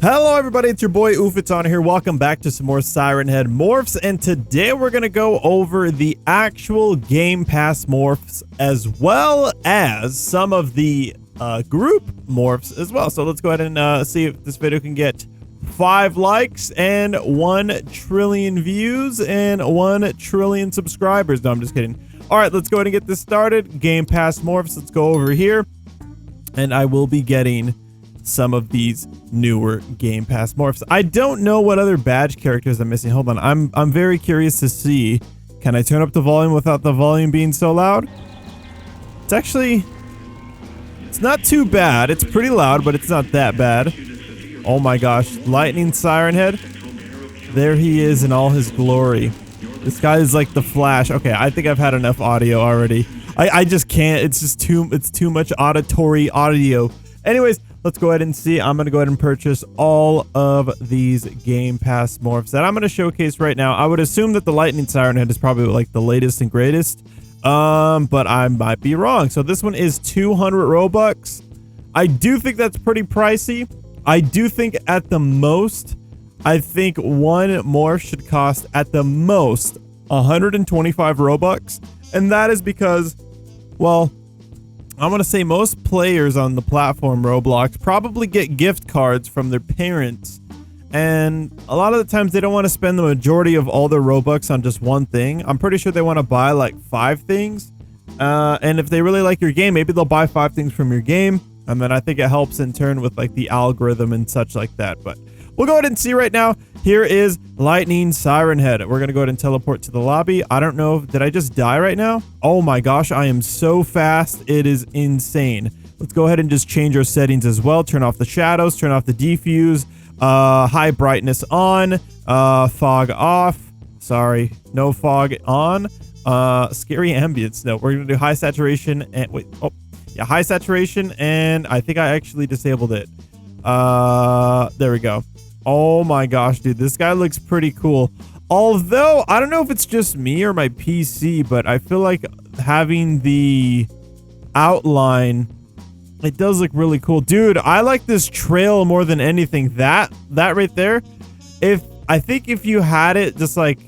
Hello everybody, it's your boy Uffiton here. Welcome back to some more Siren Head Morphs, and today we're going to go over the actual Gamepass Morphs as well as some of the group morphs as well. So let's go ahead and see if this video can get 5 likes and 1 trillion views and 1 trillion subscribers. No, I'm just kidding. All right, let's go ahead and get this started. Gamepass Morphs, let's go over here, and I will be getting some of these newer Gamepass Morphs. I don't know what other badge characters I'm missing. Hold on, I'm very curious to see. Can I turn up the volume without the volume being so loud? It's not too bad. It's pretty loud, but it's not that bad. Oh my gosh, Lightning Siren Head. There he is in all his glory. This guy is like the Flash. Okay, I think I've had enough audio already. I just can't. It's just too much auditory audio. Anyways, let's go ahead and see. I'm going to go ahead and purchase all of these Gamepass Morphs that I'm going to showcase right now. I would assume that the Lightning Siren Head is probably like the latest and greatest, but I might be wrong. So this one is 200 Robux. I do think that's pretty pricey. I do think at the most, I think one morph should cost at the most 125 Robux. And that is because, well, I'm going to say most players on the platform Roblox probably get gift cards from their parents. And a lot of the times they don't want to spend the majority of all their Robux on just one thing. I'm pretty sure they want to buy like 5 things. And if they really like your game, maybe they'll buy 5 things from your game. And then I think it helps in turn with like the algorithm and such like that. But we'll go ahead and see right now. Here is Lightning Siren Head. We're going to go ahead and teleport to the lobby. I don't know. Did I just die right now? Oh my gosh, I am so fast. It is insane. Let's go ahead and just change our settings as well. Turn off the shadows, turn off the diffuse, high brightness on, fog off. Sorry, no fog on. Scary ambience. No, we're going to do high saturation and wait. Oh, yeah, high saturation. And I think I actually disabled it. There we go. Oh my gosh, dude, this guy looks pretty cool. Although, I don't know if it's just me or my PC, but I feel like having the outline, it does look really cool. Dude, I like this trail more than anything. That right there, I think if you had it just like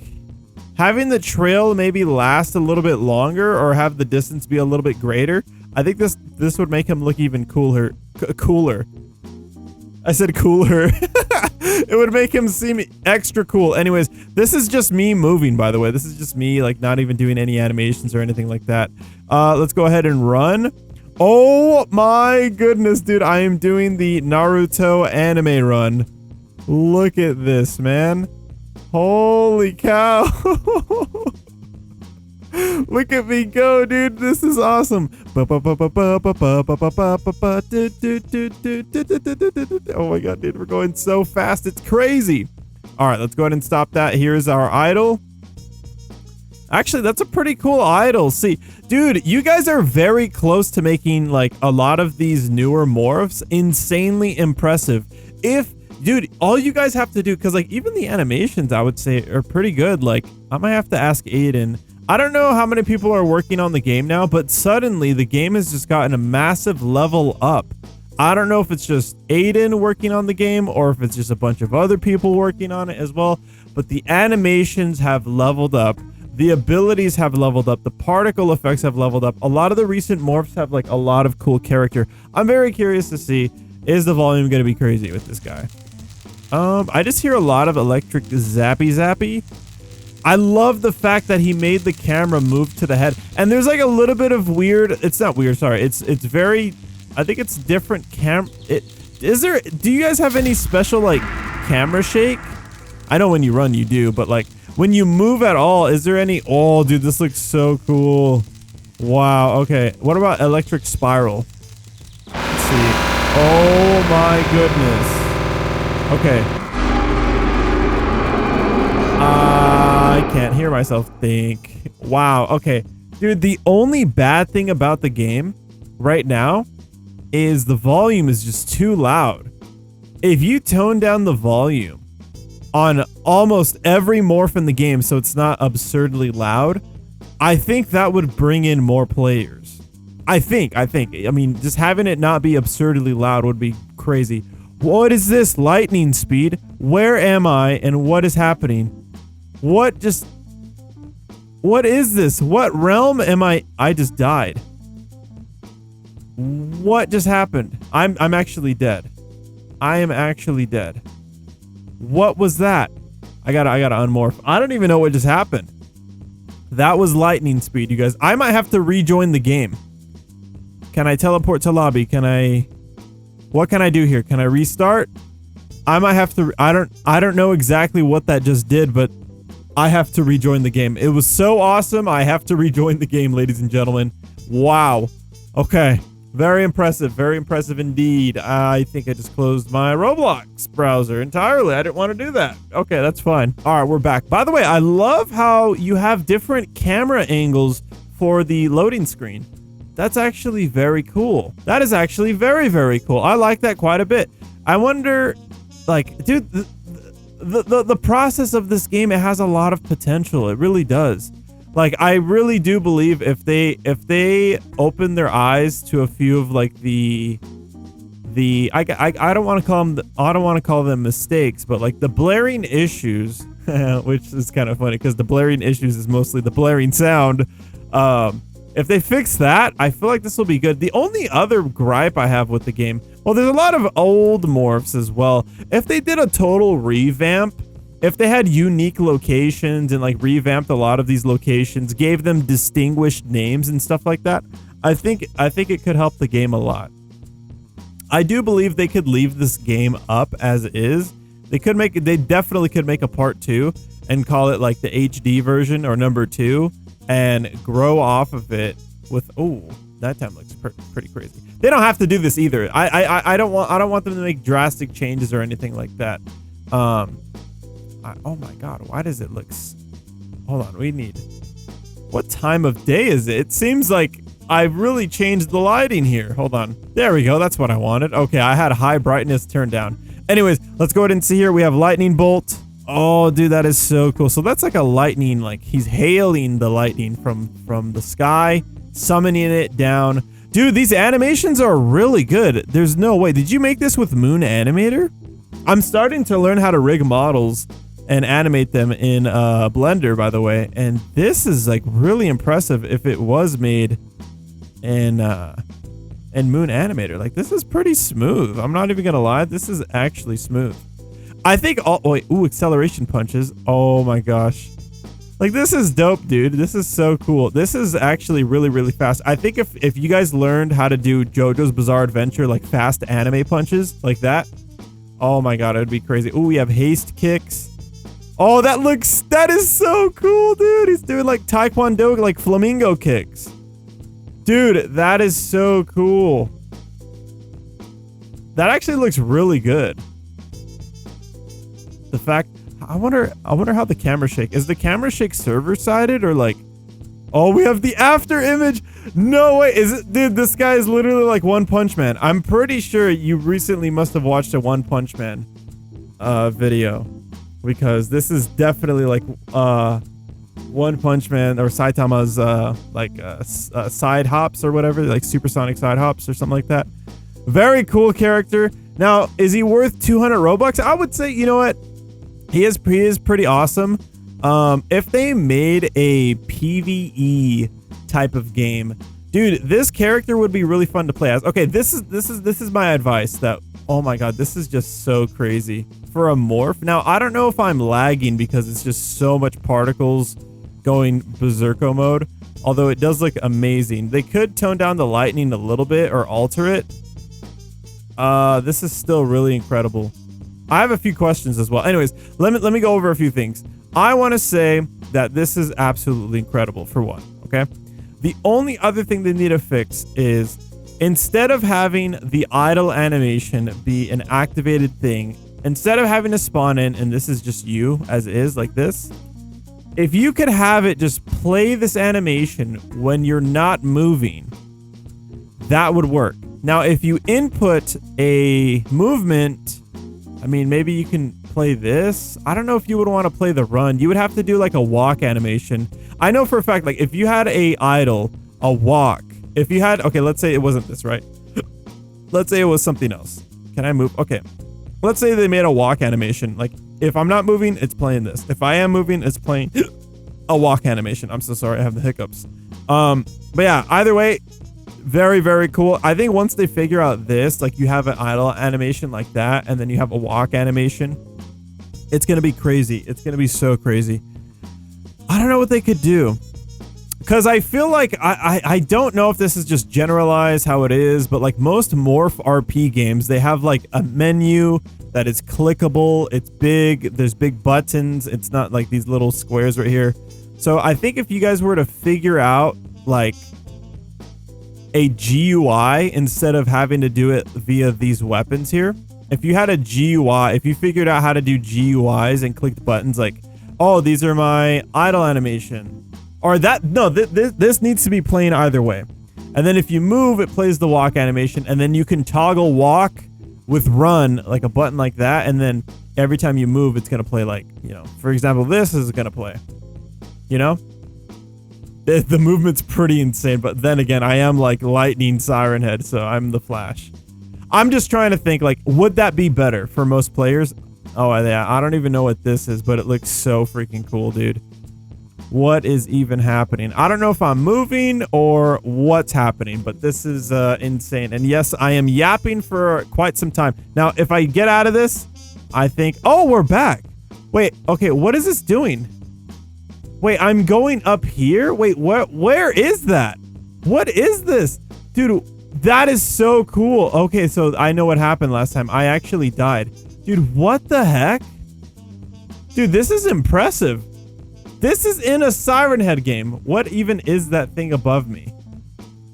having the trail maybe last a little bit longer or have the distance be a little bit greater, I think this would make him look even cooler. I said cooler. It would make him seem extra cool. Anyways, this is just me moving, by the way. This is just me, like, not even doing any animations or anything like that. Let's go ahead and run. Oh my goodness, dude. I am doing the Naruto anime run. Look at this, man. Holy cow. Look at me go, dude. This is awesome. Oh my god, dude. We're going so fast. It's crazy. All right, let's go ahead and stop that. Here's our idol. Actually, that's a pretty cool idol. See, dude, you guys are very close to making like a lot of these newer morphs insanely impressive. Dude, all you guys have to do, because like even the animations I would say are pretty good. Like I might have to ask Aiden. I don't know how many people are working on the game now, but suddenly the game has just gotten a massive level up. I don't know if it's just Aiden working on the game or if it's just a bunch of other people working on it as well, but the animations have leveled up. The abilities have leveled up. The particle effects have leveled up. A lot of the recent morphs have like a lot of cool character. I'm very curious to see, is the volume going to be crazy with this guy? I just hear a lot of electric zappy. I love the fact that he made the camera move to the head. And there's like a little bit of weird, it's not weird, sorry. It's very, I think it's different do you guys have any special like camera shake? I know when you run you do, but like when you move at all, is there any, oh dude, this looks so cool. Wow, okay. What about electric spiral? Let's see. Oh my goodness. Okay. I can't hear myself think. Wow. Okay. Dude, the only bad thing about the game right now is the volume is just too loud. If you tone down the volume on almost every morph in the game so it's not absurdly loud, I think that would bring in more players. I think. I mean, just having it not be absurdly loud would be crazy. What is this? Lightning speed? Where am I and what is happening? What is this? What realm am I? I just died. What just happened? I'm actually dead. I am actually dead. What was that? I gotta unmorph. I don't even know what just happened. That was lightning speed, you guys. I might have to rejoin the game. Can I teleport to lobby? What can I do here? Can I restart? I might have to. I don't know exactly what that just did, but I have to rejoin the game. It was so awesome. I have to rejoin the game, ladies and gentlemen. Wow. Okay. Very impressive indeed. I think I just closed my Roblox browser entirely. I didn't want to do that. Okay, that's fine. All right, we're back. By the way, I love how you have different camera angles for the loading screen. That's actually very cool. That is actually very, very cool. I like that quite a bit. I wonder, like, dude, the process of this game, it has a lot of potential. It really does. Like, I really do believe if they open their eyes to a few of like I don't want to call them mistakes, but like the blaring issues, which is kind of funny because the blaring issues is mostly the blaring sound. If they fix that, I feel like this will be good. The only other gripe I have with the game, well, there's a lot of old morphs as well. If they did a total revamp, if they had unique locations and like revamped a lot of these locations, gave them distinguished names and stuff like that, I think it could help the game a lot. I do believe they could leave this game up as is. They definitely could make a part 2 and call it like the HD version or number 2 and grow off of it with, oh, that time looks pretty crazy. They don't have to do this either. I don't want them to make drastic changes or anything like that. Oh my god, why does it look... Hold on, what time of day is it? It seems like I really changed the lighting here. Hold on. There we go, that's what I wanted. Okay, I had high brightness turned down. Anyways, let's go ahead and see here. We have lightning bolt. Oh, dude, that is so cool. So that's like a lightning, like he's hailing the lightning from the sky, summoning it down. Dude, these animations are really good. There's no way. Did you make this with Moon Animator? I'm starting to learn how to rig models and animate them in Blender, by the way. And this is like really impressive if it was made in Moon Animator. Like, this is pretty smooth. I'm not even gonna lie. This is actually smooth. I think acceleration punches. Oh my gosh. Like, this is dope, dude. This is so cool. This is actually really, really fast. I think if you guys learned how to do JoJo's Bizarre Adventure, like fast anime punches like that, oh my god, it would be crazy. Ooh, we have haste kicks. Oh, that is so cool, dude. He's doing like Taekwondo, like flamingo kicks. Dude, that is so cool. That actually looks really good. The fact, I wonder how the camera shake. Is the camera shake server sided or like, oh, we have the after image. No way. Is it, dude, this guy is literally like One Punch Man. I'm pretty sure you recently must have watched a One Punch Man video, because this is definitely like One Punch Man or Saitama's side hops or whatever, like supersonic side hops or something like that. Very cool character. Now, is he worth 200 Robux? I would say, you know what? He is pretty awesome. If they made a PvE type of game, dude, this character would be really fun to play as. Okay, this is my advice. That, oh my god, this is just so crazy for a morph. Now, I don't know if I'm lagging because it's just so much particles going berserko mode, although it does look amazing. They could tone down the lightning a little bit or alter it. This is still really incredible. I have a few questions as well. Anyways, let me go over a few things. I want to say that this is absolutely incredible, for one, okay? The only other thing they need to fix is, instead of having the idle animation be an activated thing, instead of having to spawn in, and this is just you as is, like this, if you could have it just play this animation when you're not moving, that would work. Now, if you input a movement, I mean, maybe you can play this. I don't know if you would want to play the run. You would have to do like a walk animation. I know for a fact, like if you had a idle, a walk, if you had, okay, let's say it wasn't this, right? Let's say it was something else. Can I move? Okay. let's say they made a walk animation. Like, if I'm not moving, it's playing this. If I am moving, it's playing a walk animation. I'm so sorry, I have the hiccups. But yeah, either way, very, very cool. I think once they figure out this, like you have an idle animation like that, and then you have a walk animation, it's gonna be crazy. It's gonna be so crazy. I don't know what they could do. Because I feel like, I don't know if this is just generalized how it is, but like most Morph RP games, they have like a menu that is clickable, it's big, there's big buttons, it's not like these little squares right here. So I think if you guys were to figure out like a GUI instead of having to do it via these weapons here, if you had a GUI, if you figured out how to do GUIs and clicked buttons like, oh, these are my idle animation, or that, no, this needs to be playing either way. And then if you move, it plays the walk animation, and then you can toggle walk with run, like a button like that, and then every time you move, it's gonna play like, you know, for example, this is gonna play, you know? The movement's pretty insane, but then again, I am like lightning Siren Head, so I'm the Flash. I'm just trying to think, like, would that be better for most players? Oh, yeah, I don't even know what this is, but it looks so freaking cool, dude. What is even happening? I don't know if I'm moving or what's happening, but this is insane. And yes, I am yapping for quite some time. Now, if I get out of this, I think... Oh, we're back. Wait, okay, what is this doing? Wait, I'm going up here? Wait, where is that? What is this? Dude, that is so cool. Okay, so I know what happened last time. I actually died. Dude, what the heck? Dude, this is impressive. This is in a Siren Head game. What even is that thing above me?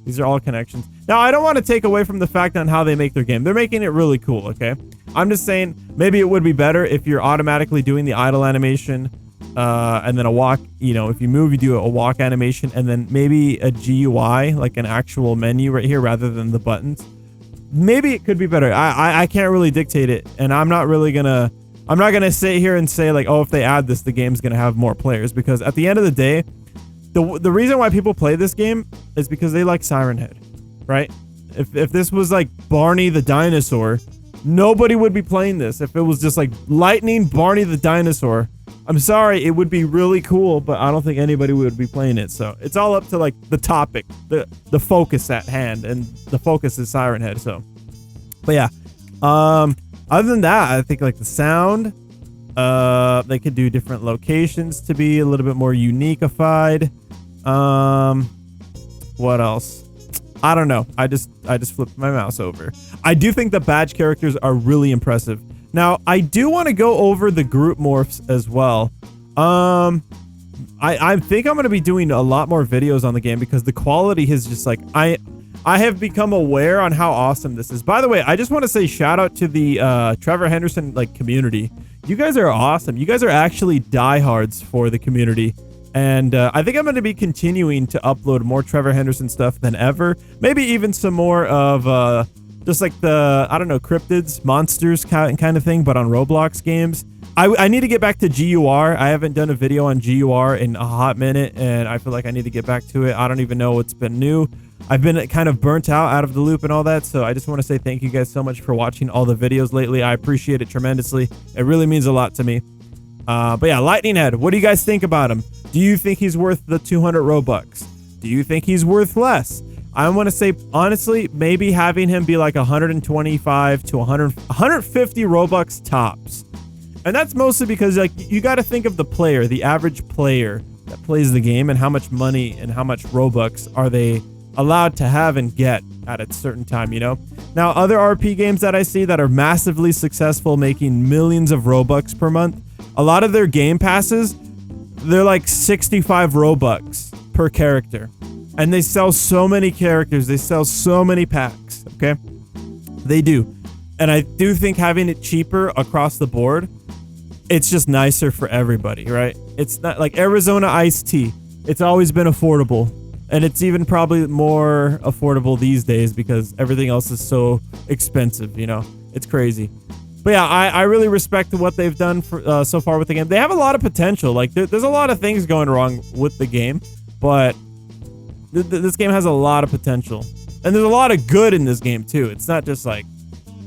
These are all connections. Now, I don't want to take away from the fact on how they make their game. They're making it really cool, okay? I'm just saying, maybe it would be better if you're automatically doing the idle animation, and then a walk, you know, if you move, you do a walk animation, and then maybe a GUI, like an actual menu right here, rather than the buttons. Maybe it could be better. I can't really dictate it, and I'm not gonna sit here and say like, oh, if they add this, the game's gonna have more players, because at the end of the day, the reason why people play this game is because they like Siren Head, right? If this was like Barney the dinosaur, nobody would be playing this. If it was just like Lightning Barney the dinosaur, I'm sorry, it would be really cool, but I don't think anybody would be playing it. So it's all up to like the topic, the focus at hand, and the focus is Siren Head. So, but yeah, other than that, I think like the sound, they could do different locations to be a little bit more unique-ified. What else? I don't know. I just flipped my mouse over. I do think the badge characters are really impressive. Now, I do want to go over the group morphs as well. I think I'm going to be doing a lot more videos on the game because the quality is just like, I have become aware on how awesome this is. By the way, I just want to say shout out to the Trevor Henderson like community. You guys are awesome. You guys are actually diehards for the community. And I think I'm going to be continuing to upload more Trevor Henderson stuff than ever. Maybe even some more of just like the, I don't know, cryptids, monsters kind of thing, but on Roblox games. I need to get back to GUR. I haven't done a video on GUR in a hot minute, and I feel like I need to get back to it. I don't even know what's been new. I've been kind of burnt out of the loop and all that, so I just want to say thank you guys so much for watching all the videos lately. I appreciate it tremendously. It really means a lot to me. But yeah, Lightning Head, what do you guys think about him? Do you think he's worth the 200 Robux? Do you think he's worth less? I want to say, honestly, maybe having him be like 125 to 150 Robux tops. And that's mostly because like you got to think of the player, the average player that plays the game, and how much money and how much Robux are they allowed to have and get at a certain time, you know? Now, other RP games that I see that are massively successful, making millions of Robux per month, a lot of their game passes, they're like 65 Robux per character. And they sell so many characters. They sell so many packs, okay? They do. And I do think having it cheaper across the board, it's just nicer for everybody, right? It's not like Arizona iced tea. It's always been affordable. And it's even probably more affordable these days because everything else is so expensive, you know? It's crazy. But yeah, I really respect what they've done for, so far with the game. They have a lot of potential. Like, there's a lot of things going wrong with the game, but this game has a lot of potential. And there's a lot of good in this game, too. It's not just like,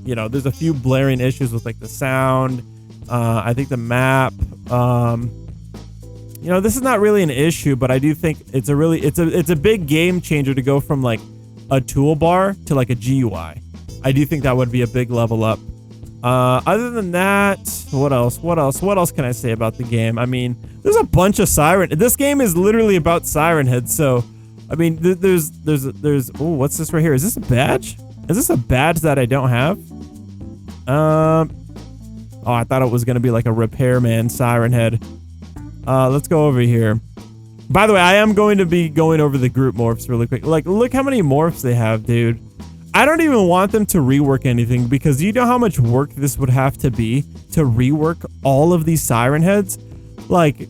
you know, there's a few blaring issues with like the sound. I think the map, you know, this is not really an issue, but I do think it's a big game changer to go from like a toolbar to like a GUI. I do think that would be a big level up. Other than that, what else can I say about the game? I mean, there's a bunch of Siren. This game is literally about Siren heads. So, I mean, there's, oh, what's this right here? Is this a badge? Is this a badge that I don't have? Oh, I thought it was going to be like a repairman Siren head. Let's go over here. By the way, I am going to be going over the group morphs really quick. Like, look how many morphs they have, dude. I don't even want them to rework anything because you know how much work this would have to be to rework all of these Siren heads? Like,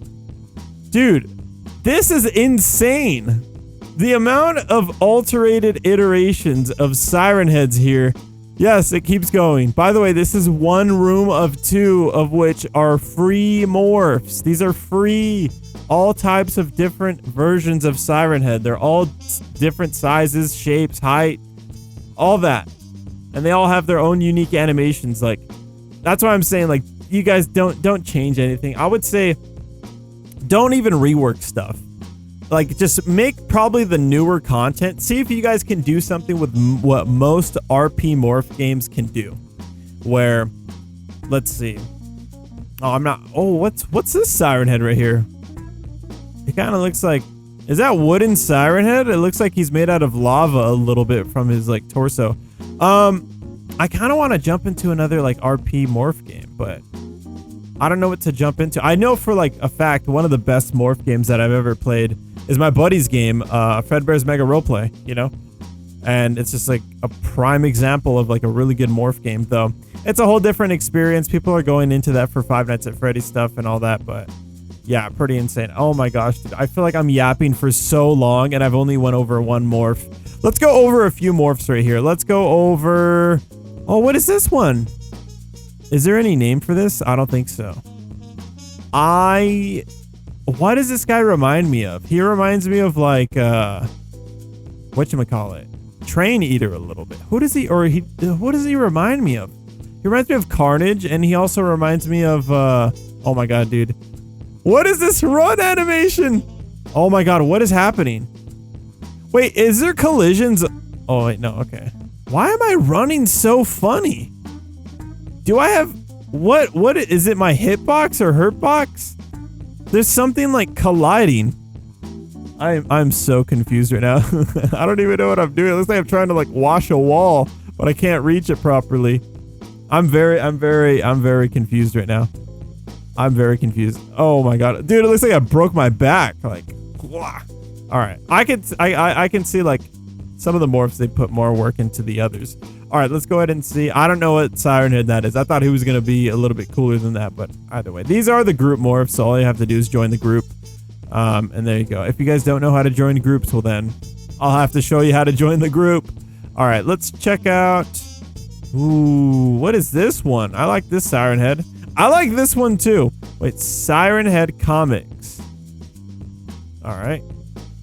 dude, this is insane. The amount of alterated iterations of Siren heads here. Yes, it keeps going. By the way, this is one room of 2 of which are free morphs. These are free. All types of different versions of Siren head. They're all different sizes, shapes, height. All that, and they all have their own unique animations. Like, that's why I'm saying, like, you guys don't change anything. I would say don't even rework stuff. Like, just make probably the newer content. See if you guys can do something with what most RP morph games can do. Where, let's see. Oh, I'm not. Oh, what's this Siren head right here? It kind of looks like. Is that wooden Siren head? It looks like he's made out of lava a little bit from his like torso. I kind of want to jump into another like RP morph game, but I don't know what to jump into. I know for like a fact one of the best morph games that I've ever played is my buddy's game, Fredbear's Mega Roleplay, you know? And it's just like a prime example of like a really good morph game, though. It's a whole different experience. People are going into that for Five Nights at Freddy's stuff and all that, but yeah, pretty insane. Oh my gosh, dude. I feel like I'm yapping for so long and I've only went over one morph. Let's go over a few morphs right here. Let's go over... Oh, what is this one? Is there any name for this? I don't think so. What does this guy remind me of? He reminds me of like, whatchamacallit? Train Eater a little bit. What does he remind me of? He reminds me of Carnage, and he also reminds me of, oh my god, dude. What is this run animation? Oh my god, what is happening? Wait, is there collisions? Oh wait, no, okay. Why am I running so funny? Do I have, what is it, my hitbox or hurtbox? There's something like colliding. I'm so confused right now. I don't even know what I'm doing. It looks like I'm trying to like wash a wall, but I can't reach it properly. I'm very confused right now. I'm very confused. Oh my god, dude! It looks like I broke my back. Like, wah. All right. I can see like some of the morphs they put more work into the others. All right, let's go ahead and see. I don't know what Siren Head that is. I thought he was gonna be a little bit cooler than that, but either way, these are the group morphs. So all you have to do is join the group, and there you go. If you guys don't know how to join groups, well then, I'll have to show you how to join the group. All right, let's check out. Ooh, what is this one? I like this Siren Head. I like this one too. Wait, Siren Head Comics. All right,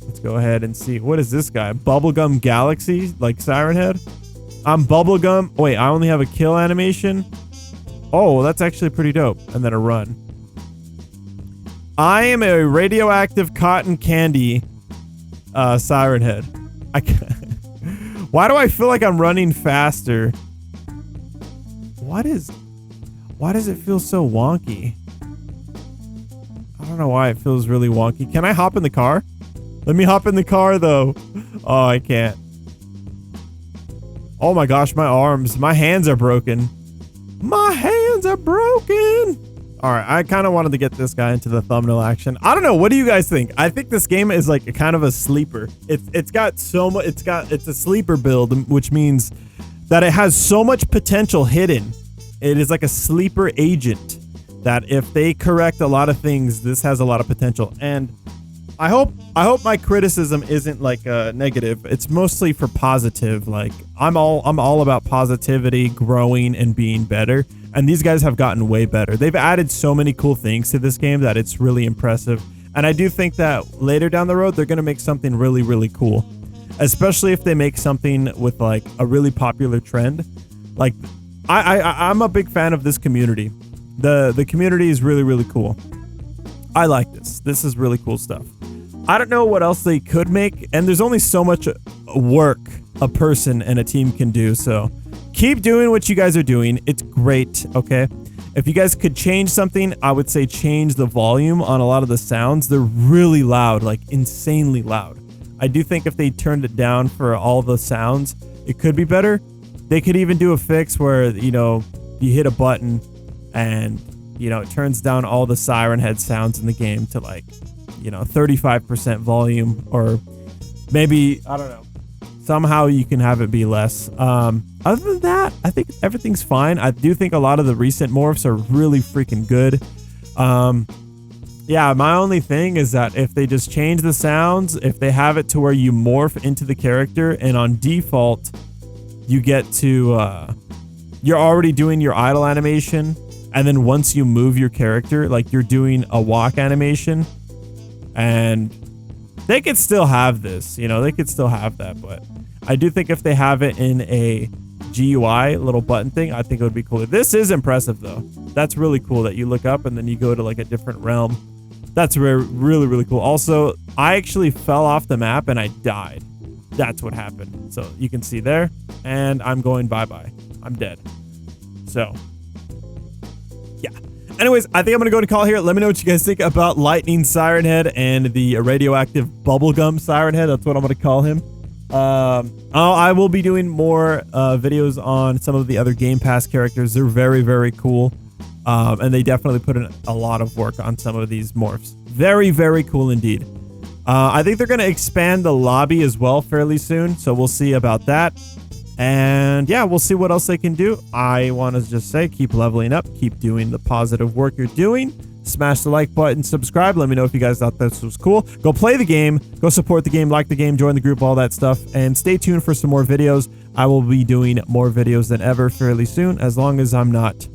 let's go ahead and see. What is this guy? Bubblegum Galaxy, like Siren Head. I'm Bubblegum. Wait, I only have a kill animation. Oh, that's actually pretty dope. And then a run. I am a radioactive cotton candy Siren Head. Why do I feel like I'm running faster? Why does it feel so wonky? I don't know why it feels really wonky. Can I hop in the car? Let me hop in the car though. Oh, I can't. Oh my gosh, my hands are broken. My hands are broken. All right, I kind of wanted to get this guy into the thumbnail action. I don't know. What do you guys think? I think this game is like a kind of a sleeper. It's got so much. It's a sleeper build, which means that it has so much potential hidden. It is like a sleeper agent that if they correct a lot of things, this has a lot of potential. And I hope my criticism isn't like negative. It's mostly for positive. Like I'm all about positivity, growing, and being better. And these guys have gotten way better. They've added so many cool things to this game that it's really impressive. And I do think that later down the road, they're going to make something really, really cool. Especially if they make something with like a really popular trend. Like I'm a big fan of this community. The community is really, really cool. I like this. This is really cool stuff. I don't know what else they could make, and there's only so much work a person and a team can do, so keep doing what you guys are doing. It's great, okay? If you guys could change something, I would say change the volume on a lot of the sounds. They're really loud, like insanely loud. I do think if they turned it down for all the sounds, it could be better. They could even do a fix where, you know, you hit a button and, you know, it turns down all the Siren Head sounds in the game to like, you know, 35% volume, or maybe, I don't know, somehow you can have it be less. Other than that, I think everything's fine. I do think a lot of the recent morphs are really freaking good. Yeah, my only thing is that if they just change the sounds, if they have it to where you morph into the character and on default, you get to, you're already doing your idle animation. And then once you move your character, like you're doing a walk animation, and they could still have this, you know, they could still have that. But I do think if they have it in a GUI little button thing, I think it would be cooler. This is impressive though. That's really cool that you look up and then you go to like a different realm. That's really, really cool. Also, I actually fell off the map and I died. That's what happened. So you can see there, and I'm going bye-bye. I'm dead. So yeah. Anyways, I think I'm going to go to call here. Let me know what you guys think about Lightning Siren Head and the radioactive bubblegum Siren Head. That's what I'm going to call him. I will be doing more videos on some of the other Game Pass characters. They're very, very cool. And they definitely put in a lot of work on some of these morphs. Very, very cool indeed. I think they're going to expand the lobby as well fairly soon. So we'll see about that. And yeah, we'll see what else they can do. I want to just say, keep leveling up, keep doing the positive work you're doing. Smash the like button, subscribe. Let me know if you guys thought this was cool. Go play the game, go support the game, like the game, join the group, all that stuff. And stay tuned for some more videos. I will be doing more videos than ever fairly soon, as long as I'm not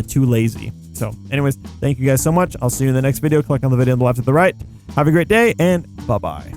too lazy. So anyways, thank you guys so much. I'll see you in the next video. Click on the video on the left or the right. Have a great day, and bye-bye.